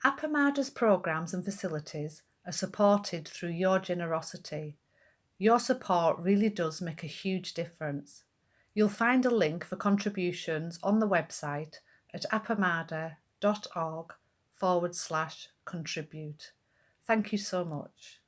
Appamada's programs and facilities are supported through your generosity. Your support really does make a huge difference. You'll find a link for contributions on the website at appamada.org/contribute. Thank you so much.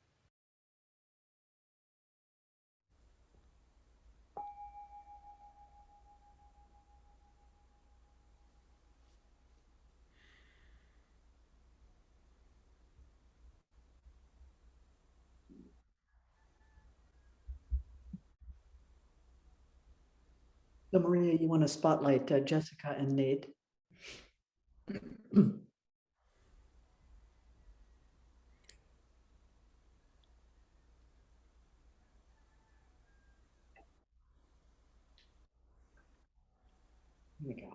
So Maria, you want to spotlight Jessica and Nate? Here we go.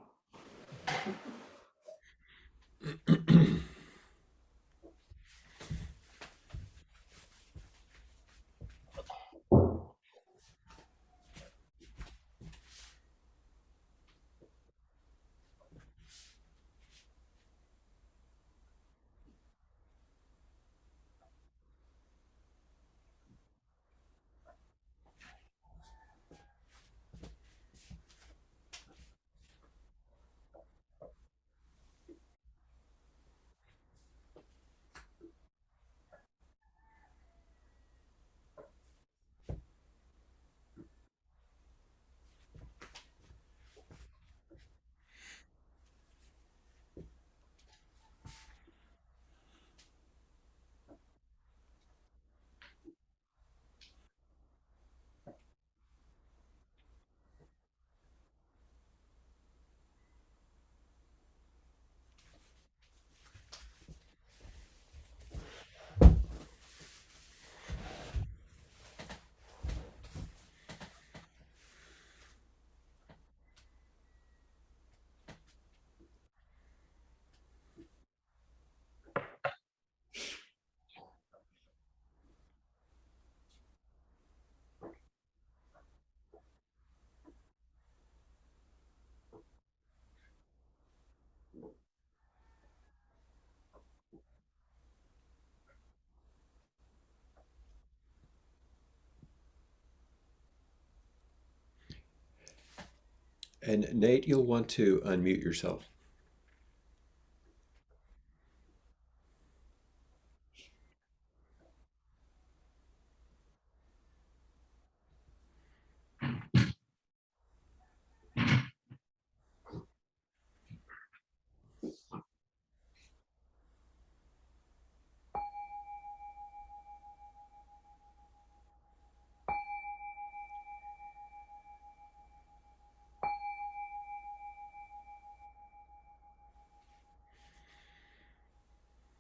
And Nate, you'll want to unmute yourself.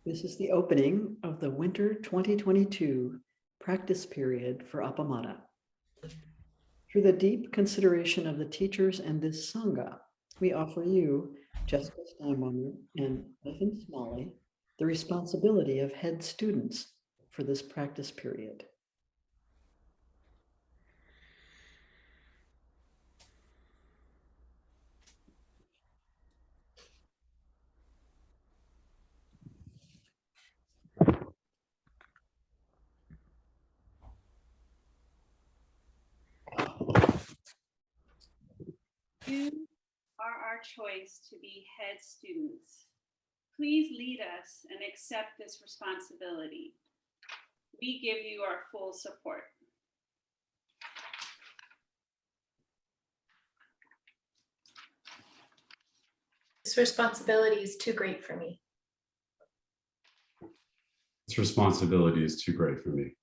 This is the opening of the winter 2022 practice period for Appamada. Through the deep consideration of the teachers and this Sangha, we offer you, Jessica Steinweimer and Beth Smalley, the responsibility of head students for this practice period. You are our choice to be head students. Please lead us and accept this responsibility. We give you our full support. This responsibility is too great for me. This responsibility is too great for me.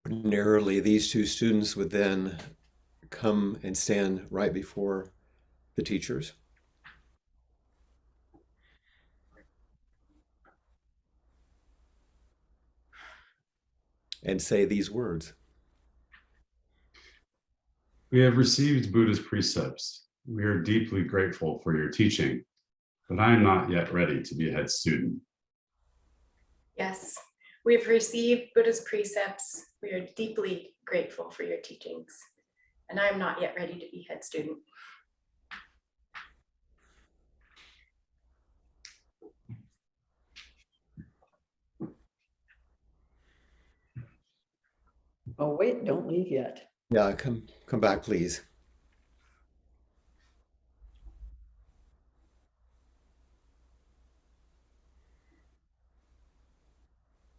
Ordinarily, these two students would then come and stand right before the teachers. And say these words. We have received Buddha's precepts. We are deeply grateful for your teaching. but I am not yet ready to be head student. Yes, we've received Buddha's precepts. We are deeply grateful for your teachings, and I am not yet ready to be head student. Oh, wait, don't leave yet. Yeah, come back, please.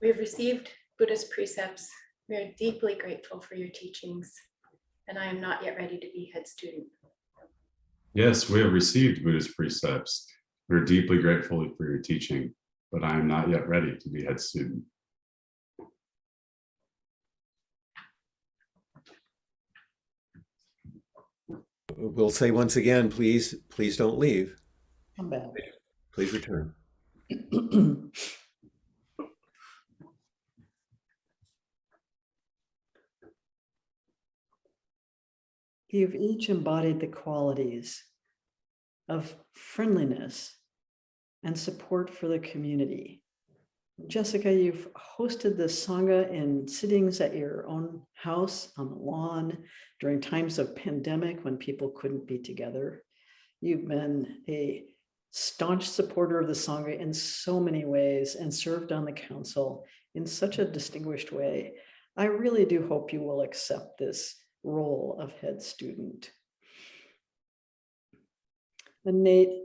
We have received Buddha's precepts. We are deeply grateful for your teachings, and I am not yet ready to be head student. Yes, we have received Buddha's precepts. We are deeply grateful for your teaching, but I am not yet ready to be head student. We'll say once again, please don't leave. Come back. Please return. You've each embodied the qualities of friendliness and support for the community. Jessica, you've hosted the Sangha in sittings at your own house on the lawn during times of pandemic when people couldn't be together. You've been a staunch supporter of the Sangha in so many ways and served on the council in such a distinguished way. I really do hope you will accept this role of head student. And Nate,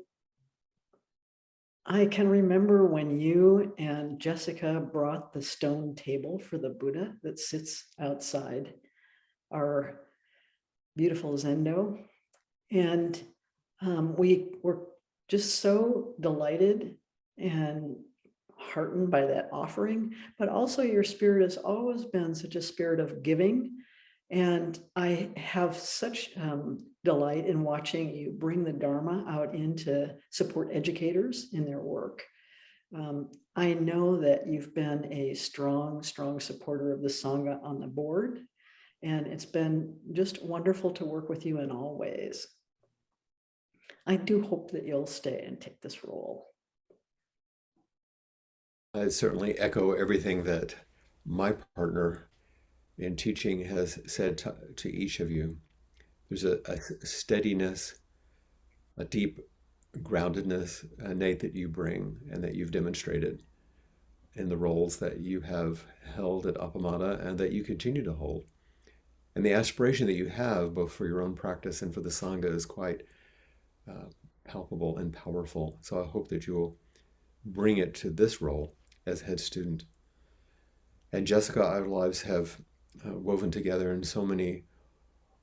I can remember when you and Jessica brought the stone table for the Buddha that sits outside our beautiful zendo. And we were just so delighted and heartened by that offering, but also your spirit has always been such a spirit of giving. And I have such delight in watching you bring the Dharma out in to support educators in their work. I know that you've been a strong supporter of the Sangha on the board, and it's been just wonderful to work with you in all ways. I do hope that you'll stay and take this role. I certainly echo everything that my partner in teaching has said to each of you. There's a steadiness, a deep groundedness, Nate, that you bring and that you've demonstrated in the roles that you have held at Appamada and that you continue to hold. And the aspiration that you have both for your own practice and for the Sangha is quite palpable and powerful. So I hope that you will bring it to this role as head student. And Jessica, our lives have woven together in so many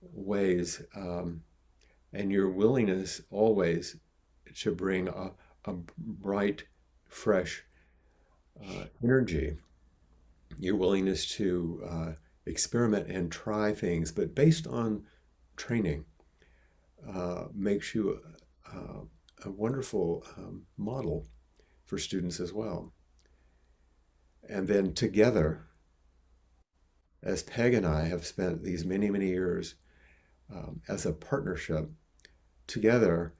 ways, and your willingness always to bring a bright, fresh energy, your willingness to experiment and try things, but based on training, makes you a wonderful model for students as well. And then together, as Peg and I have spent these many, many years as a partnership together,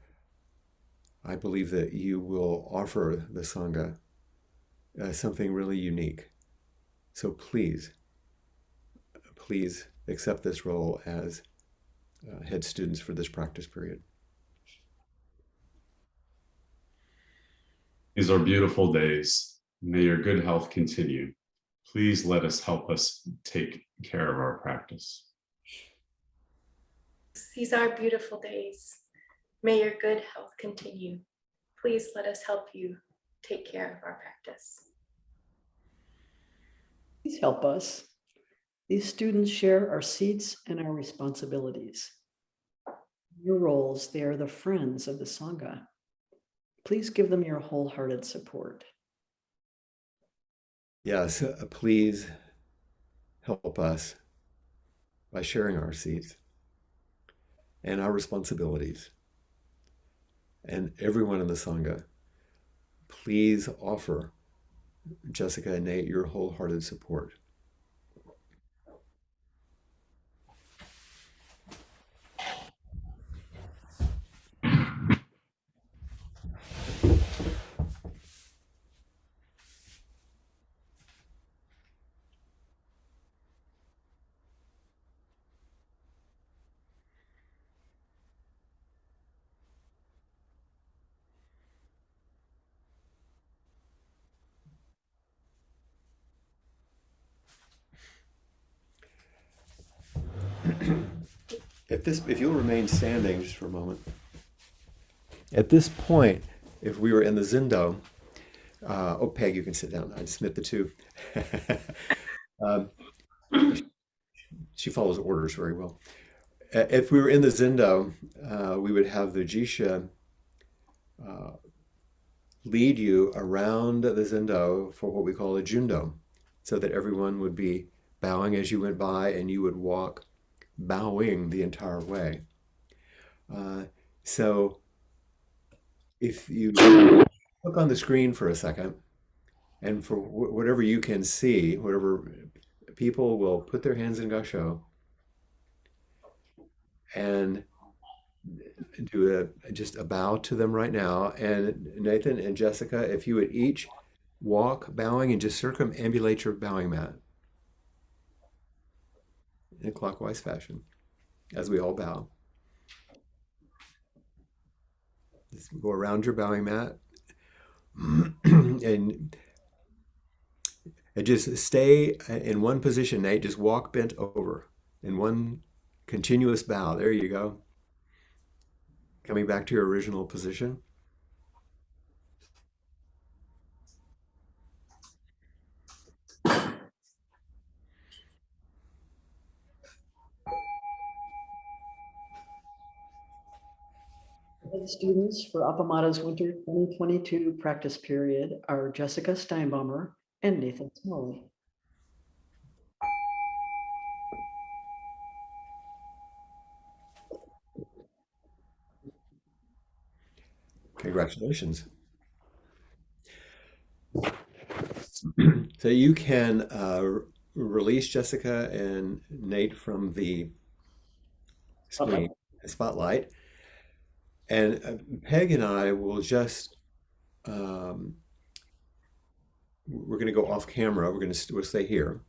I believe that you will offer the Sangha something really unique. So please accept this role as head students for this practice period. These are beautiful days. May your good health continue. Please let us help us take care of our practice. These are beautiful days. May your good health continue. Please let us help you take care of our practice. Please help us. These students share our seats and our responsibilities. Your roles, they are the friends of the Sangha. Please give them your wholehearted support. Yes, please help us by sharing our seats and our responsibilities. And everyone in the Sangha, please offer Jessica and Nate your wholehearted support. If you'll remain standing just for a moment. At this point, if we were in the Zindo, oh, Peg, you can sit down. I just met the two. um, she follows orders very well. If we were in the Zindo, we would have the Jisha lead you around the Zindo for what we call a Jundo, so that everyone would be bowing as you went by, and you would walk bowing the entire way. So if you look on the screen for a second, and for whatever you can see, whatever people will put their hands in Gasho and do just a bow to them right now. And Nathan and Jessica, if you would each walk bowing and just circumambulate your bowing mat in a clockwise fashion as we all bow. Just go around your bowing mat and just stay in one position, Nate. Just walk bent over in one continuous bow. There you go. Coming back to your original position. The students for Appamada's Winter 2022 practice period are Jessica Steinbaumer and Nathan Smalley. Congratulations. So you can release Jessica and Nate from the screen, spotlight. And Peg and I will just, we're going to go off camera. We'll stay here.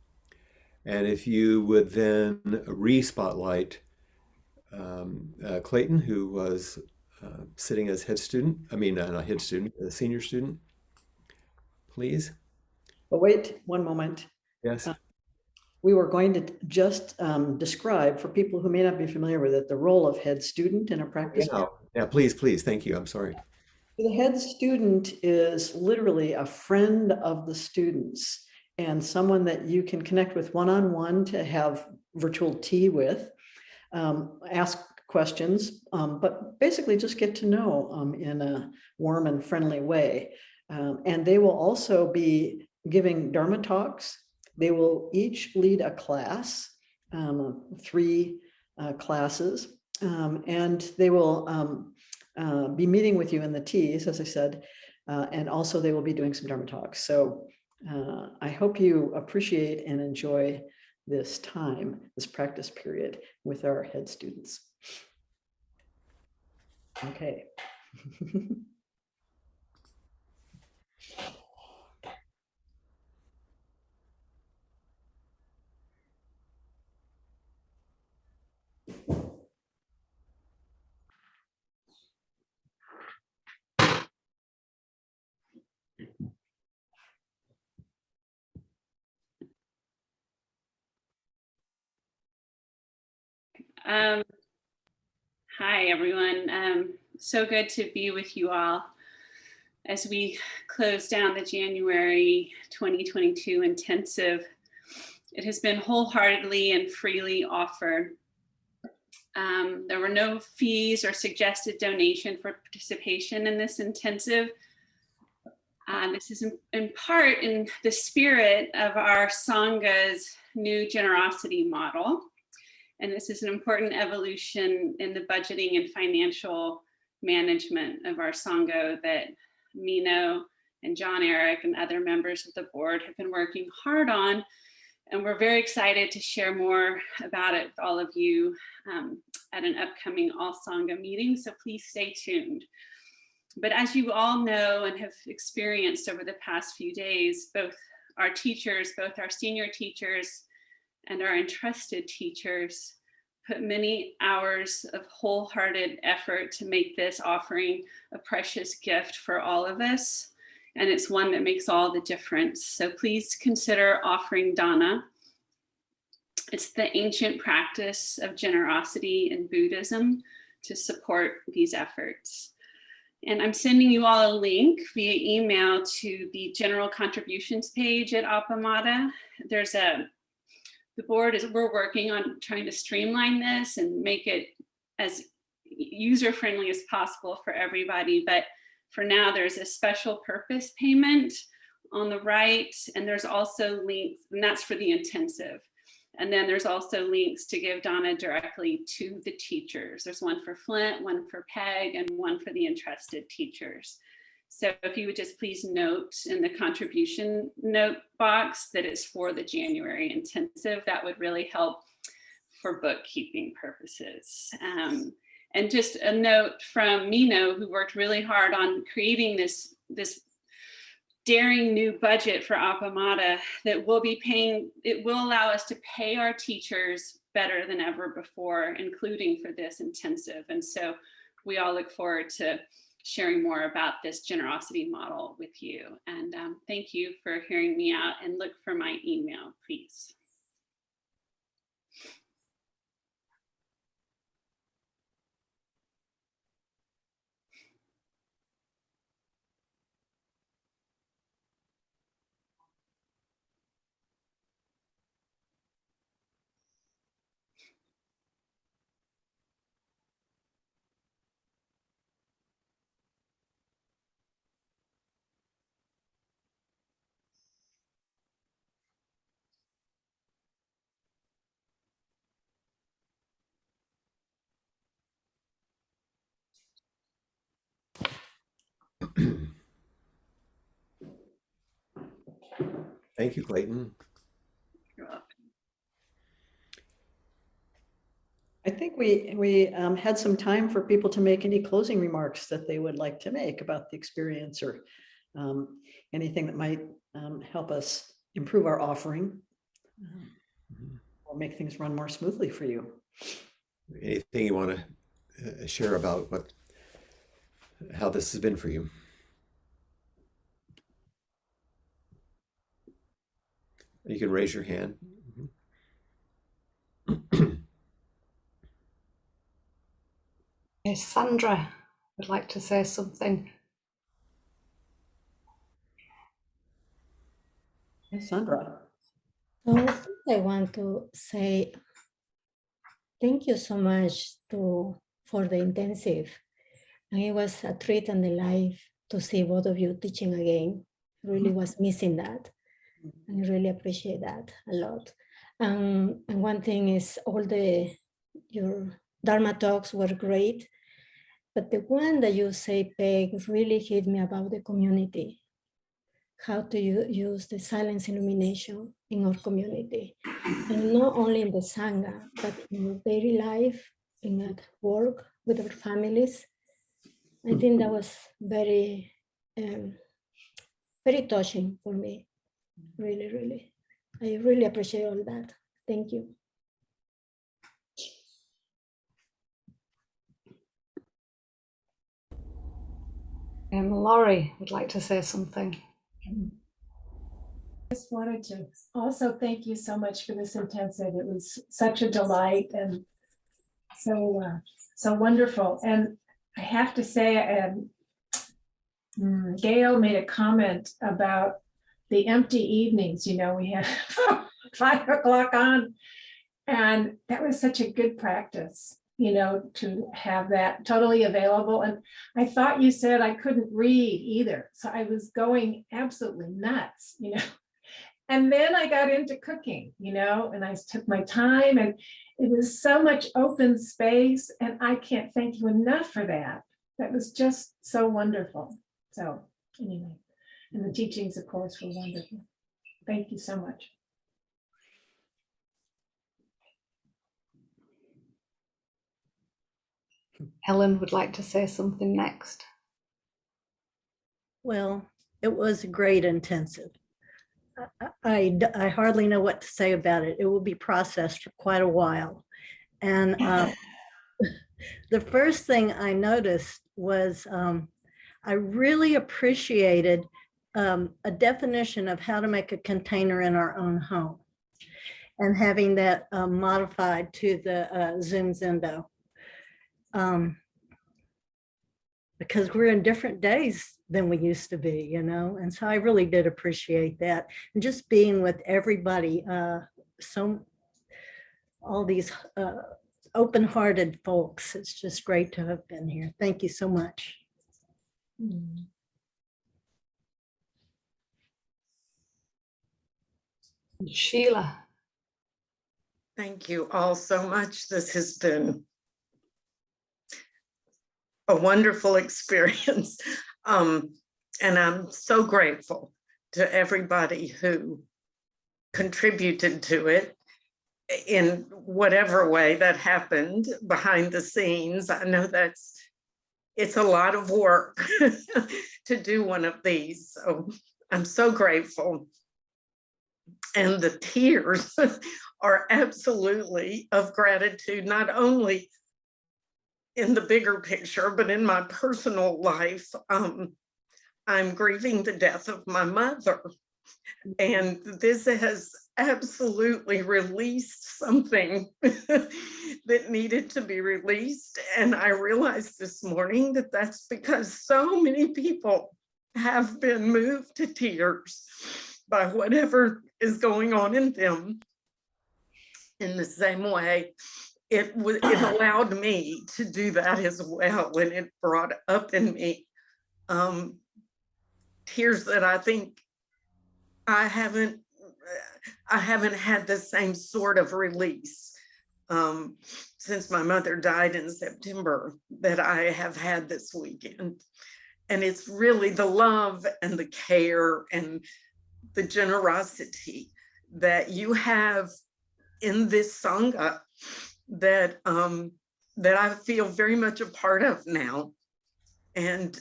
And if you would then re-spotlight Clayton, who was sitting as head student, not head student, a senior student, please. But wait one moment. Yes. We were going to just describe for people who may not be familiar with it, the role of head student in a practice. Yeah, please. Thank you. I'm sorry. The head student is literally a friend of the students and someone that you can connect with one-on-one to have virtual tea with, ask questions, but basically just get to know in a warm and friendly way. And they will also be giving Dharma talks. They will each lead a class, 3 classes, and they will be meeting with you in the teas, as I said, and also they will be doing some Dharma talks. So I hope you appreciate and enjoy this time, this practice period with our head students. Okay. Hi, everyone. So good to be with you all as we close down the January 2022 intensive. It has been wholeheartedly and freely offered. There were no fees or suggested donation for participation in this intensive. This is in part in the spirit of our Sangha's new generosity model. And this is an important evolution in the budgeting and financial management of our Sangha that Mino and John Eric and other members of the board have been working hard on. And we're very excited to share more about it with all of you at an upcoming All Sangha meeting. So please stay tuned. But as you all know and have experienced over the past few days, both our teachers, both our senior teachers and our entrusted teachers put many hours of wholehearted effort to make this offering a precious gift for all of us. And it's one that makes all the difference. So please consider offering Dana. It's the ancient practice of generosity in Buddhism to support these efforts. And I'm sending you all a link via email to the general contributions page at Appamada. We're working on trying to streamline this and make it as user-friendly as possible for everybody. But for now, there's a special purpose payment on the right, and there's also links, and that's for the intensive. And then there's also links to give Donna directly to the teachers. There's one for Flint, one for Peg, and one for the entrusted teachers. So if you would just please note in the contribution note box that it's for the January intensive, that would really help for bookkeeping purposes. And just a note from Mino, who worked really hard on creating this daring new budget for Appamada that will be paying, it will allow us to pay our teachers better than ever before, including for this intensive. And so we all look forward to sharing more about this generosity model with you. And thank you for hearing me out, and look for my email, please. Thank you, Clayton. You're welcome. I think we had some time for people to make any closing remarks that they would like to make about the experience, or anything that might help us improve our offering or make things run more smoothly for you. Anything you want to share about how this has been for you? You can raise your hand. Yes, Sandra would like to say something. Hey, Sandra. So I want to say thank you so much for the intensive. And it was a treat in the life to see both of you teaching again. Really was missing that. And I really appreciate that a lot. And one thing is your Dharma talks were great, but the one that you say, Peg, really hit me about the community. How to use the silence illumination in our community. And not only in the Sangha, but in our daily life, in at work, with our families. I think that was very, very touching for me. Really, really. I really appreciate all that. Thank you. Laurie would like to say something. I just wanted to also thank you so much for this intensive. It was such a delight and so wonderful. And I have to say, Gail made a comment about the empty evenings. You know, we had 5 o'clock on, and that was such a good practice, you know, to have that totally available. And I thought you said I couldn't read either, so I was going absolutely nuts, you know. And then I got into cooking, you know, and I took my time, and it was so much open space, and I can't thank you enough for that. That was just so wonderful. So anyway, and the teachings, of course, were wonderful. Thank you so much. Helen would like to say something next. Well, it was a great intensive. I hardly know what to say about it. It will be processed for quite a while. And the first thing I noticed was I really appreciated a definition of how to make a container in our own home. and having that modified to the Zoom Zendo. Because we're in different days than we used to be, you know? And so I really did appreciate that. And just being with everybody, all these open-hearted folks. It's just great to have been here. Thank you so much. Sheila. Thank you all so much. This has been a wonderful experience. And I'm so grateful to everybody who contributed to it in whatever way that happened behind the scenes. I know it's a lot of work to do one of these. So I'm so grateful. And the tears are absolutely of gratitude, not only in the bigger picture, but in my personal life. I'm grieving the death of my mother. And this has absolutely released something that needed to be released. And I realized this morning that that's because so many people have been moved to tears by whatever is going on in them. In the same way, it allowed me to do that as well. And it brought up in me tears that I think I haven't had the same sort of release since my mother died in September that I have had this weekend. And it's really the love and the care and the generosity that you have in this Sangha that I feel very much a part of now, and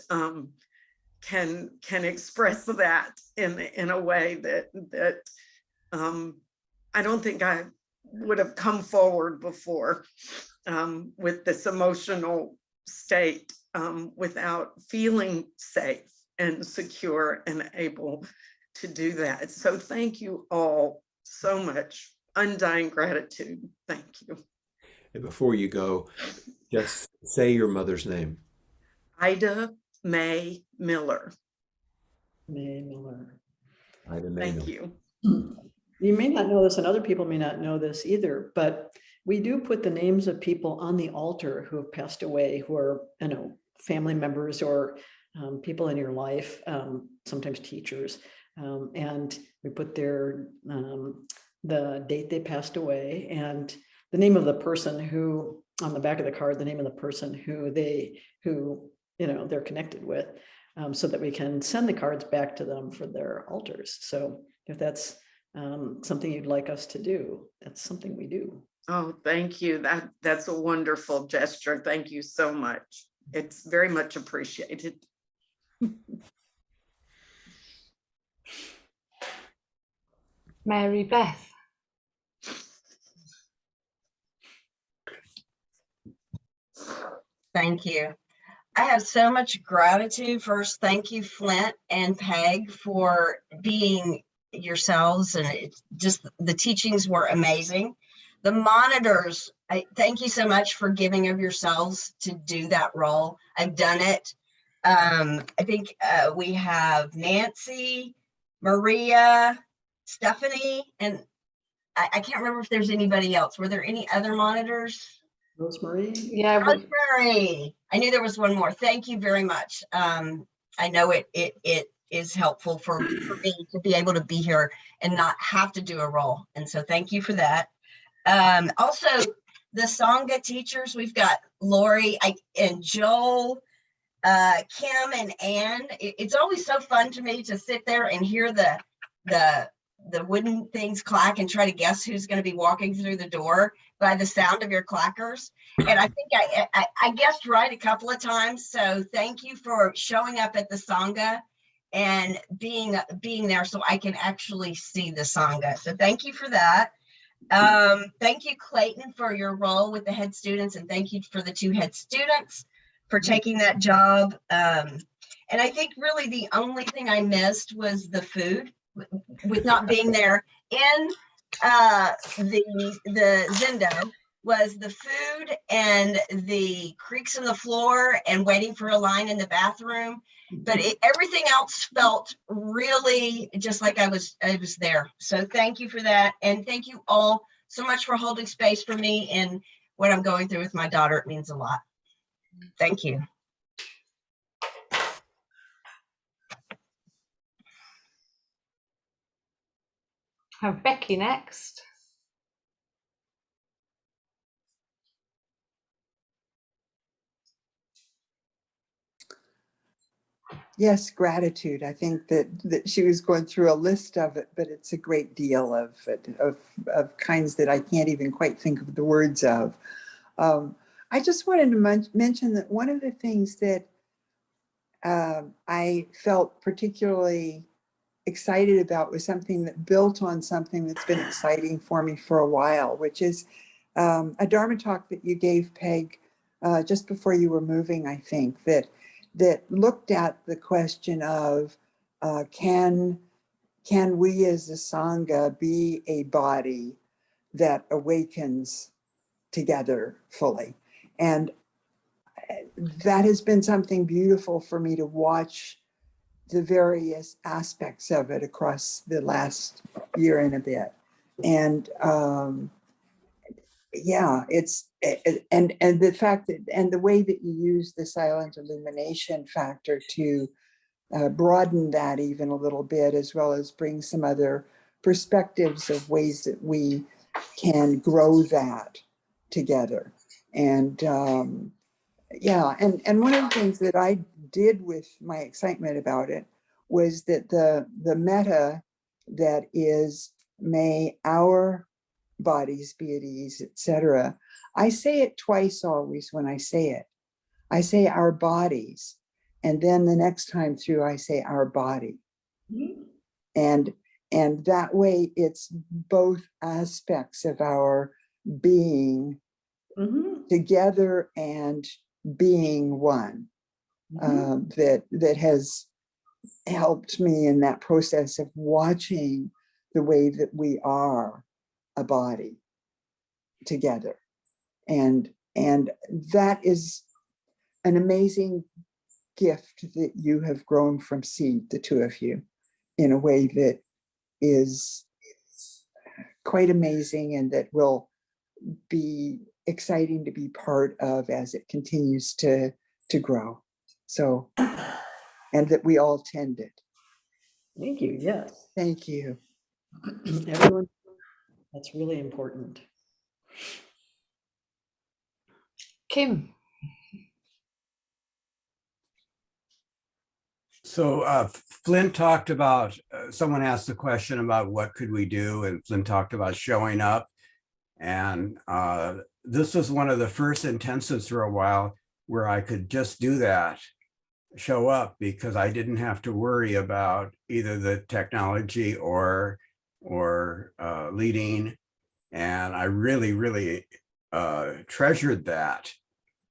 can express that in a way that I don't think I would have come forward before with this emotional state without feeling safe and secure and able to do that. So thank you all so much. Undying gratitude. Thank you. And before you go, just say your mother's name. Ida Mae Miller. Mae Miller. Ida Mae Thank Miller. you. You may not know this, and other people may not know this either, but we do put the names of people on the altar who have passed away, who are, family members or people in your life, sometimes teachers, and we put the date they passed away and the name of the person who, on the back of the card, the name of the person who they're connected with, so that we can send the cards back to them for their altars. So if that's something you'd like us to do, that's something we do. Oh, thank you. That's a wonderful gesture. Thank you so much. It's very much appreciated. Mary Beth. Thank you. I have so much gratitude. First, thank you, Flint and Peg, for being yourselves, and the teachings were amazing. The monitors, thank you so much for giving of yourselves to do that role. I've done it. I think we have Nancy, Maria, Stephanie, and I can't remember if there's anybody else. Were there any other monitors? Rosemary? Yeah. Rosemary. I knew there was one more. Thank you very much. I know it is helpful for me to be able to be here and not have to do a role. And so thank you for that. Also, the Sangha teachers, we've got Laurie and Joel, Kim and Ann. It's always so fun to me to sit there and hear the wooden things clack and try to guess who's going to be walking through the door by the sound of your clackers. And I think I guessed right a couple of times. So thank you for showing up at the Sangha and being there so I can actually see the Sangha. So thank you for that. Thank you, Clayton, for your role with the head students, and thank you for the 2 head students for taking that job. And I think really the only thing I missed was the food, with not being there in the Zendo was the food and the creaks in the floor and waiting for a line in the bathroom. But everything else felt really just like I was there. So thank you for that. And thank you all so much for holding space for me and what I'm going through with my daughter. It means a lot. Thank you. Have Becky next. Yes, gratitude. I think that she was going through a list of it, but it's a great deal of kinds that I can't even quite think of the words of. I just wanted to mention that one of the things that I felt particularly excited about was something that built on something that's been exciting for me for a while, which is a Dharma talk that you gave, Peg, just before you were moving, I think, that looked at the question of can we as a Sangha be a body that awakens together fully? And that has been something beautiful for me to watch the various aspects of it across the last year and a bit. And yeah, it's and the fact that and the way that you use the silent illumination factor to broaden that even a little bit, as well as bring some other perspectives of ways that we can grow that together. And yeah, and one of the things that I did with my excitement about it was that the metta that is, may our bodies be at ease, etc. I say it twice always when I say it. I say our bodies, and then the next time through I say our body. Mm-hmm. And that way it's both aspects of our being mm-hmm. together and being one. Mm-hmm. That has helped me in that process of watching the way that we are a body together. And that is an amazing gift that you have grown from seed, the two of you, in a way that is quite amazing and that will be exciting to be part of as it continues to grow. So, and that we all tend it. Thank you. Yes. Thank you. Everyone, that's really important. Kim. So Flint talked about, someone asked the question about what could we do, and Flint talked about showing up. And this was one of the first intensives for a while where I could just do that, show up, because I didn't have to worry about either the technology or leading. And I really, really treasured that.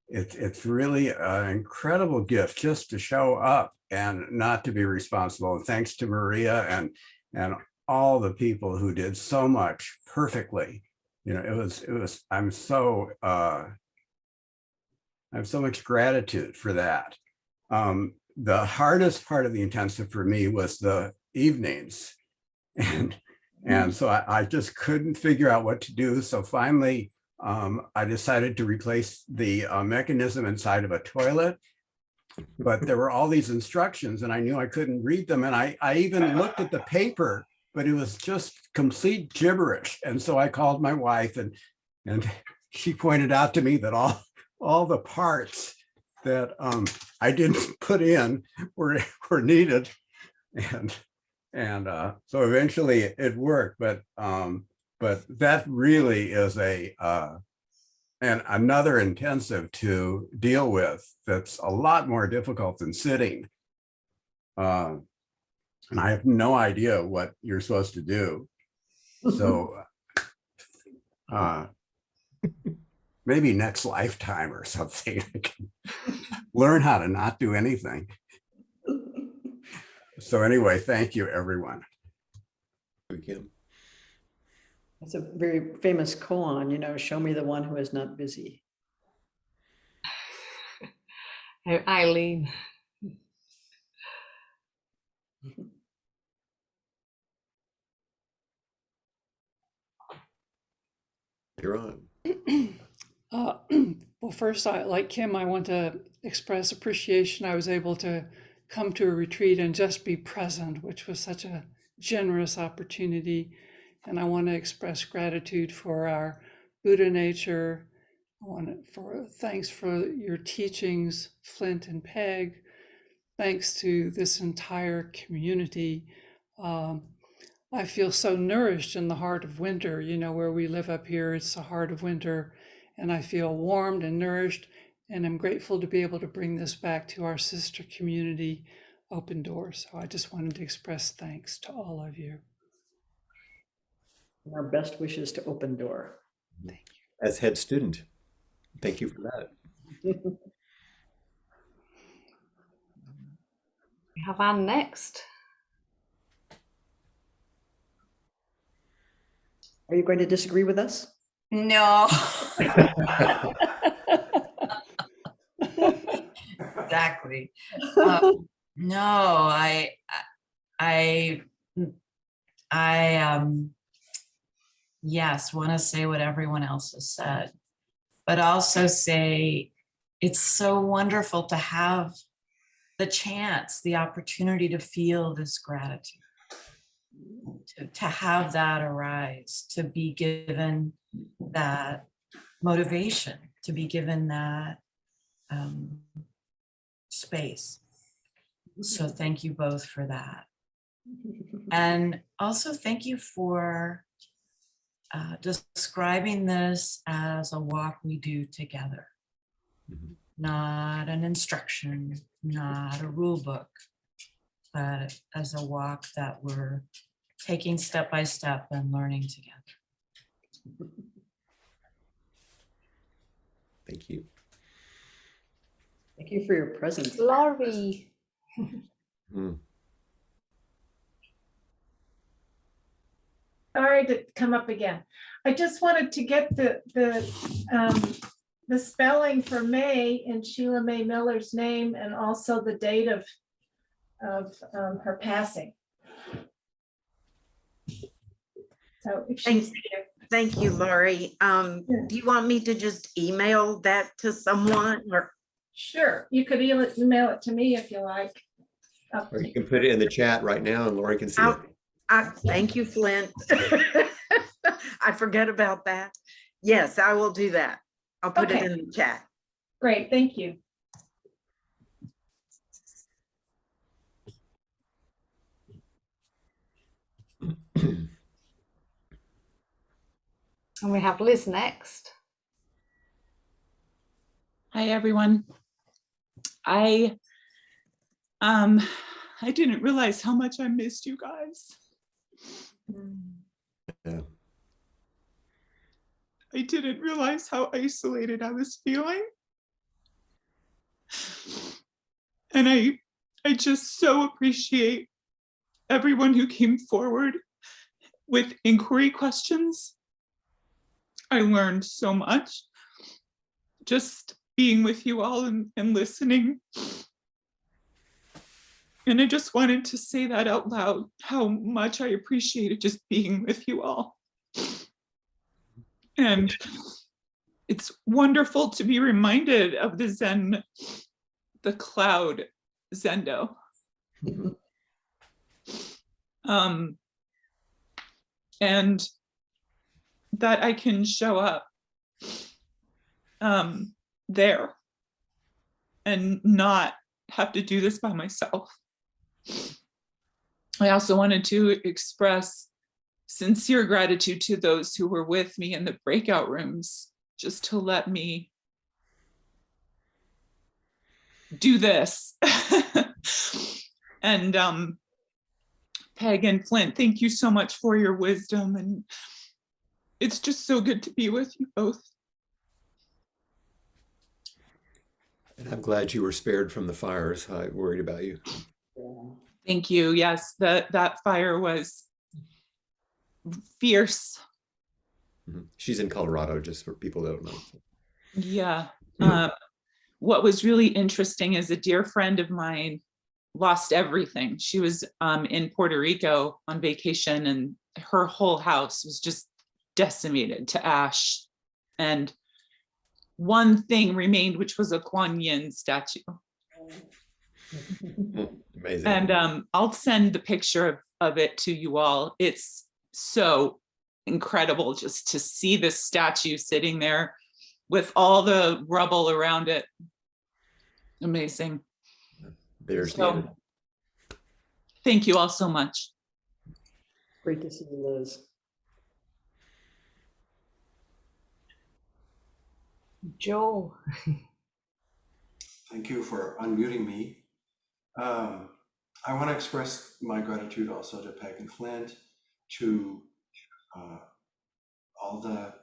It's really an incredible gift just to show up and not to be responsible. And thanks to Maria and all the people who did so much perfectly. You know, it was, I have so much gratitude for that. The hardest part of the intensive for me was the evenings. And so I just couldn't figure out what to do. So finally, I decided to replace the mechanism inside of a toilet, but there were all these instructions and I knew I couldn't read them. And I even looked at the paper, but it was just complete gibberish. And so I called my wife and she pointed out to me that all the parts that I didn't put in were needed. And so eventually it worked, but that really is and another intensive to deal with that's a lot more difficult than sitting. And I have no idea what you're supposed to do. So maybe next lifetime or something, I can learn how to not do anything. So anyway, thank you, everyone. Again. It's a very famous koan, you know, show me the one who is not busy. Eileen. You're on. Well, first, like Kim, I want to express appreciation. I was able to come to a retreat and just be present, which was such a generous opportunity. And I want to express gratitude for our Buddha nature. Thanks for your teachings, Flint and Peg. Thanks to this entire community. I feel so nourished in the heart of winter, you know, where we live up here, it's the heart of winter, and I feel warmed and nourished, and I'm grateful to be able to bring this back to our sister community, Open Doors. So I just wanted to express thanks to all of you. Our best wishes to Open Door. Thank you. As head student, thank you for that. We have Anne next. Are you going to disagree with us? No. Exactly. No, yes, want to say what everyone else has said, but also say it's so wonderful to have the chance, the opportunity to feel this gratitude, to have that arise, to be given that motivation, to be given that space. So thank you both for that. And also thank you for describing this as a walk we do together. Not an instruction, not a rule book, but as a walk that we're taking step by step and learning together. Thank you. Thank you for your presence. Laurie. Sorry to come up again. I just wanted to get the spelling for May in Sheila May Miller's name, and also the date of her passing. So if she's here. Thank you, Laurie. Do you want me to just email that to someone, or? Sure, you could email it to me if you like. Or you can put it in the chat right now and Laurie can see it. Thank you, Flint. I forget about that. Yes, I will do that. I'll put it in the chat. Great, thank you. And we have Liz next. Hi, everyone. I didn't realize how much I missed you guys. Yeah. I didn't realize how isolated I was feeling. And I just so appreciate everyone who came forward with inquiry questions. I learned so much just being with you all and listening. And I just wanted to say that out loud, how much I appreciated just being with you all. And it's wonderful to be reminded of the Zen, the cloud Zendo. And that I can show up there and not have to do this by myself. I also wanted to express sincere gratitude to those who were with me in the breakout rooms, just to let me do this. And Peg and Flint, thank you so much for your wisdom, and it's just so good to be with you both. And I'm glad you were spared from the fires. I worried about you. Thank you. Yes, that fire was fierce. She's in Colorado, just for people that don't know. Yeah. What was really interesting is a dear friend of mine lost everything. She was in Puerto Rico on vacation, and her whole house was just decimated to ash. And one thing remained, which was a Kuan Yin statue. Amazing. And I'll send the picture of it to you all. It's so incredible just to see this statue sitting there with all the rubble around it. Amazing. There's so, thank you all so much. Great to see you, Liz. Joe. Thank you for unmuting me. I want to express my gratitude also to Peg and Flint, to all the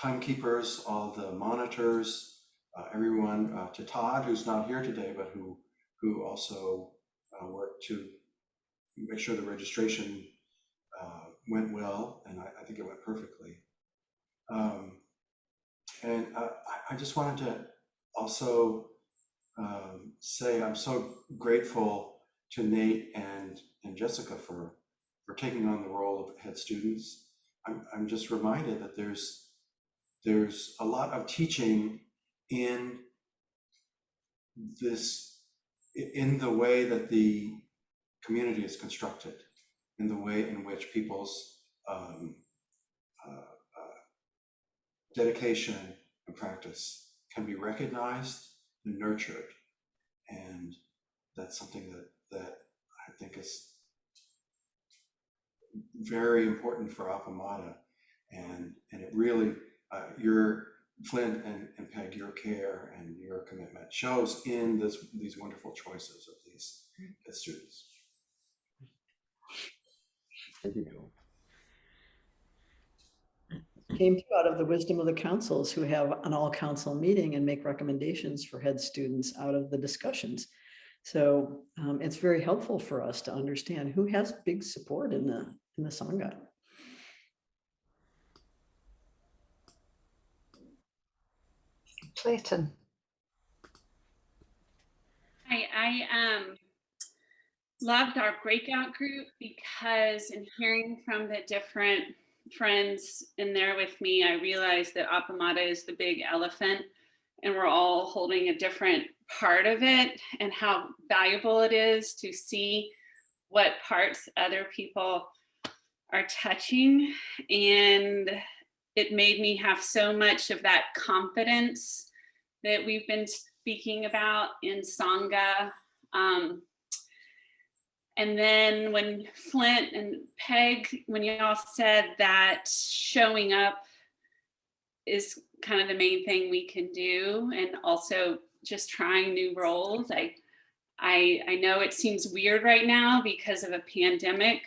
timekeepers, all the monitors, everyone, to Todd, who's not here today, but who also worked to make sure the registration went well, and I think it went perfectly. And I just wanted to also say I'm so grateful to Nate and Jessica for taking on the role of head students. I'm just reminded that there's a lot of teaching in this, in the way that the community is constructed, in the way in which people's dedication and practice can be recognized and nurtured. And that's something that I think is very important for Appamada. And it really, your Flint and Peg, your care and your commitment shows in these wonderful choices of these students. Thank you. Came out of the wisdom of the councils, who have an all council meeting and make recommendations for head students out of the discussions. So it's very helpful for us to understand who has big support in the Sangha. Clayton. I loved our breakout group, because in hearing from the different friends in there with me, I realized that Appamada is the big elephant, and we're all holding a different part of it, and how valuable it is to see what parts other people are touching. And it made me have so much of that confidence that we've been speaking about in Sangha. And then when Flint and Peg, when y'all said that showing up is kind of the main thing we can do, and also just trying new roles. I know it seems weird right now because of a pandemic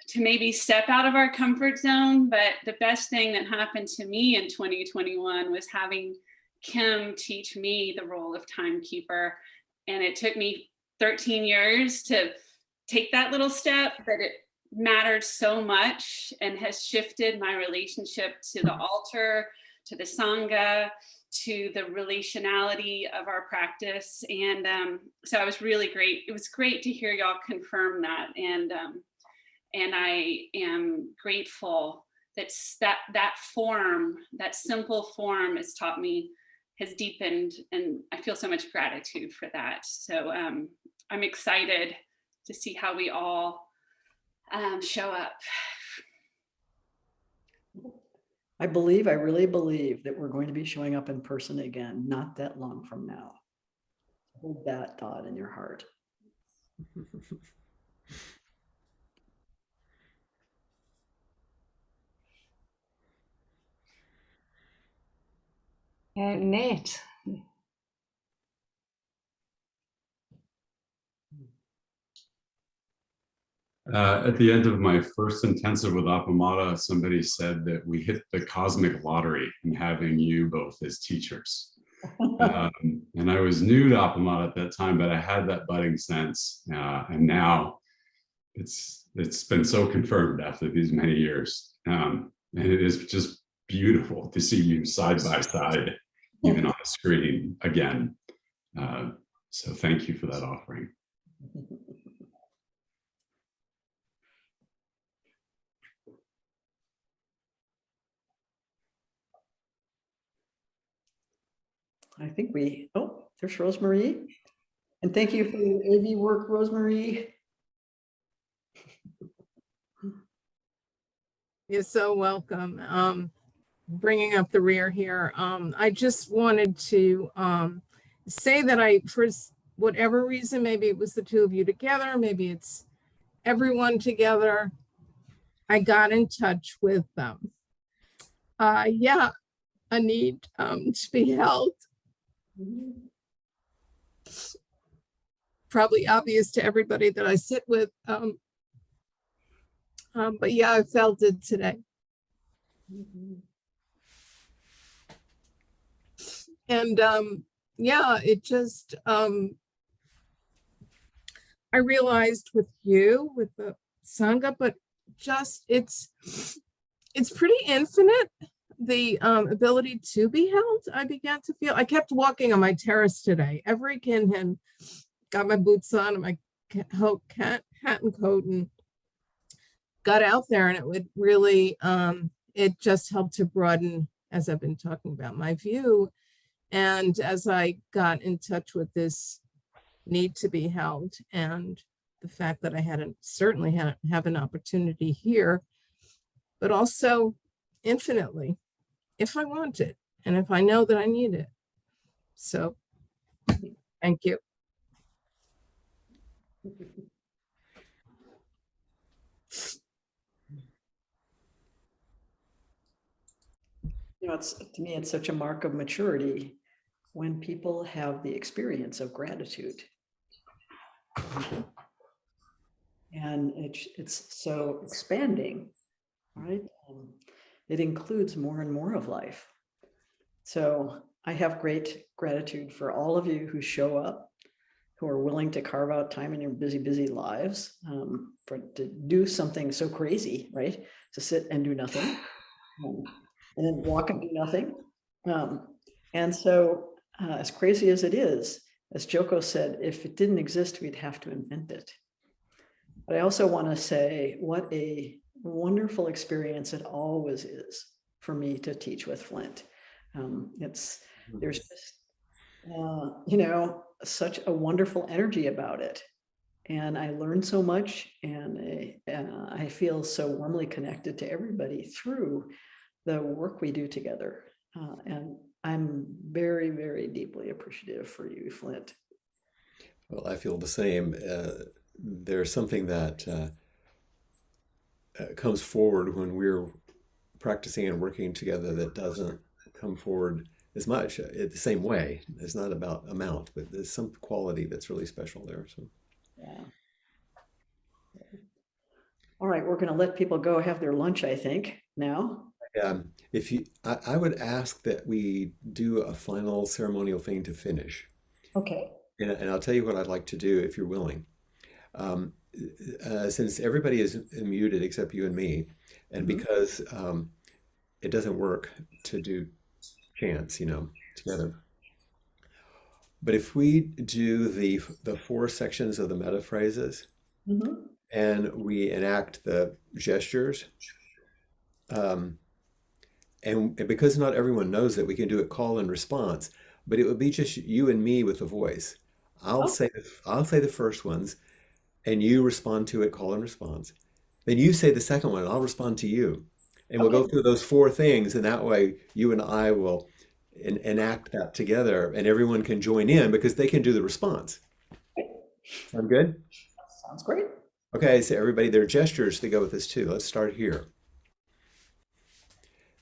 to maybe step out of our comfort zone, but the best thing that happened to me in 2021 was having Kim teach me the role of timekeeper. And it took me 13 years to take that little step, but it mattered so much and has shifted my relationship to the altar, to the Sangha, to the relationality of our practice. And so I was really great. It was great to hear y'all confirm that. And I am grateful that that form, that simple form has taught me, has deepened, and I feel so much gratitude for that. So I'm excited to see how we all show up. I really believe that we're going to be showing up in person again, not that long from now. Hold that thought in your heart. Nate. At the end of my first intensive with Appamada, somebody said that we hit the cosmic lottery in having you both as teachers. And I was new to Appamada at that time, but I had that budding sense. And now it's been so confirmed after these many years. And it is just beautiful to see you side by side, even on the screen again. So thank you for that offering. I think there's Rosemarie. And thank you for your AV work, Rosemarie. You're so welcome. Bringing up the rear here. I just wanted to say that for whatever reason, maybe it was the two of you together, maybe it's everyone together, I got in touch with them. Yeah, a need to be held. Probably obvious to everybody that I sit with. But yeah, I felt it today. And yeah, it just, I realized with you, with the Sangha, but just it's pretty infinite, the ability to be held. I began to feel, I kept walking on my terrace today, every kinhin, got my boots on and my hat and coat, and got out there, and it would really, it just helped to broaden, as I've been talking about, my view. And as I got in touch with this need to be held, and the fact that I certainly have an opportunity here, but also infinitely, if I want it, and if I know that I need it. So, thank you. You know, to me, it's such a mark of maturity when people have the experience of gratitude. And it's so expanding, right? It includes more and more of life. So I have great gratitude for all of you who show up, who are willing to carve out time in your busy, busy lives to do something so crazy, right? To sit and do nothing, and then walk and do nothing. And so as crazy as it is, as Joko said, if it didn't exist, we'd have to invent it. But I also want to say what a wonderful experience it always is for me to teach with Flint. There's just, you know, such a wonderful energy about it. And I learn so much, and I feel so warmly connected to everybody through the work we do together. And I'm very, very deeply appreciative for you, Flint. Well, I feel the same. There's something that comes forward when we're practicing and working together that doesn't come forward as much the same way. It's not about amount, but there's some quality that's really special there. So, yeah. All right, we're going to let people go have their lunch, I think, now. I would ask that we do a final ceremonial thing to finish. Okay. And I'll tell you what I'd like to do if you're willing. Since everybody is muted except you and me, and because it doesn't work to do chants, you know, together. But if we do the 4 sections of the meta phrases, and we enact the gestures, and because not everyone knows it, we can do it call and response, but it would be just you and me with the voice. I'll say the first ones, and you respond to it, call and response. Then you say the second one, and I'll respond to you. And we'll go through those 4 things, and that way you and I will enact that together, and everyone can join in because they can do the response. Sound good? Sounds great. Okay, so everybody, there are gestures to go with this too. Let's start here.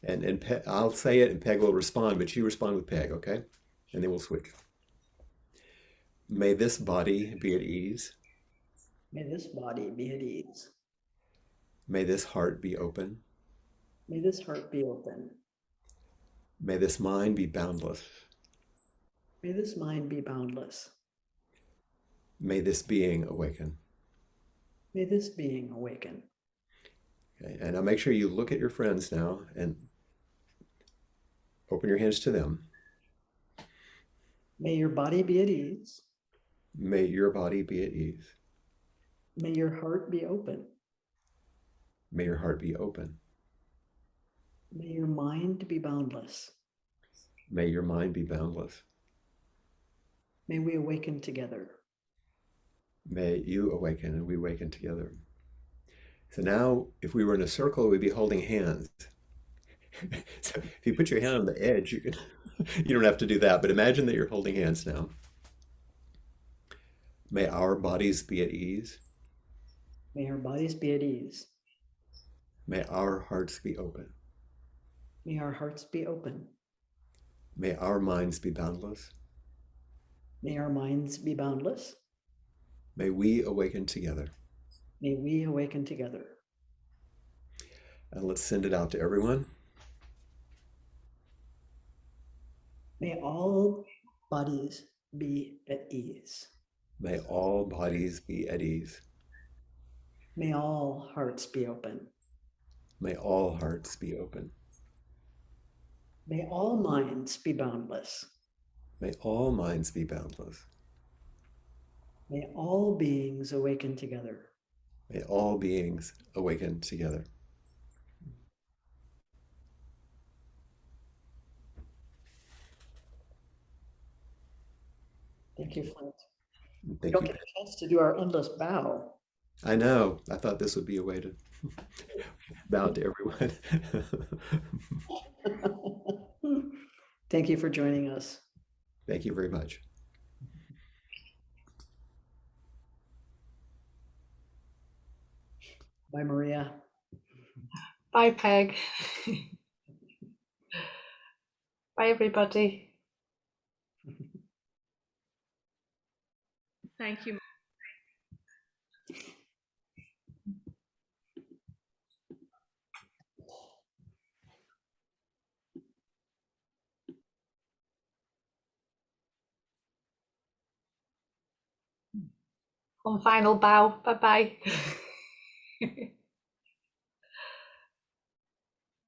And I'll say it, and Peg will respond, but you respond with Peg, okay? And then we'll switch. May this body be at ease. May this body be at ease. May this heart be open. May this heart be open. May this mind be boundless. May this mind be boundless. May this being awaken. May this being awaken. Okay, and now make sure you look at your friends now and open your hands to them. May your body be at ease. May your body be at ease. May your heart be open. May your heart be open. May your mind be boundless. May your mind be boundless. May we awaken together. May you awaken and we awaken together. So now, if we were in a circle, we'd be holding hands. So if you put your hand on the edge, you can, you don't have to do that, but imagine that you're holding hands now. May our bodies be at ease. May our bodies be at ease. May our hearts be open. May our hearts be open. May our minds be boundless. May our minds be boundless. May we awaken together. May we awaken together. And let's send it out to everyone. May all bodies be at ease. May all bodies be at ease. May all hearts be open. May all hearts be open. May all minds be boundless. May all minds be boundless. May all beings awaken together. May all beings awaken together. Thank you, Flint. We Thank don't you. get a chance to do our endless bow. I know. I thought this would be a way to bow to everyone. Thank you for joining us. Thank you very much. Bye, Maria. Bye, Peg. Bye, everybody. Thank you. One final bow. Bye-bye.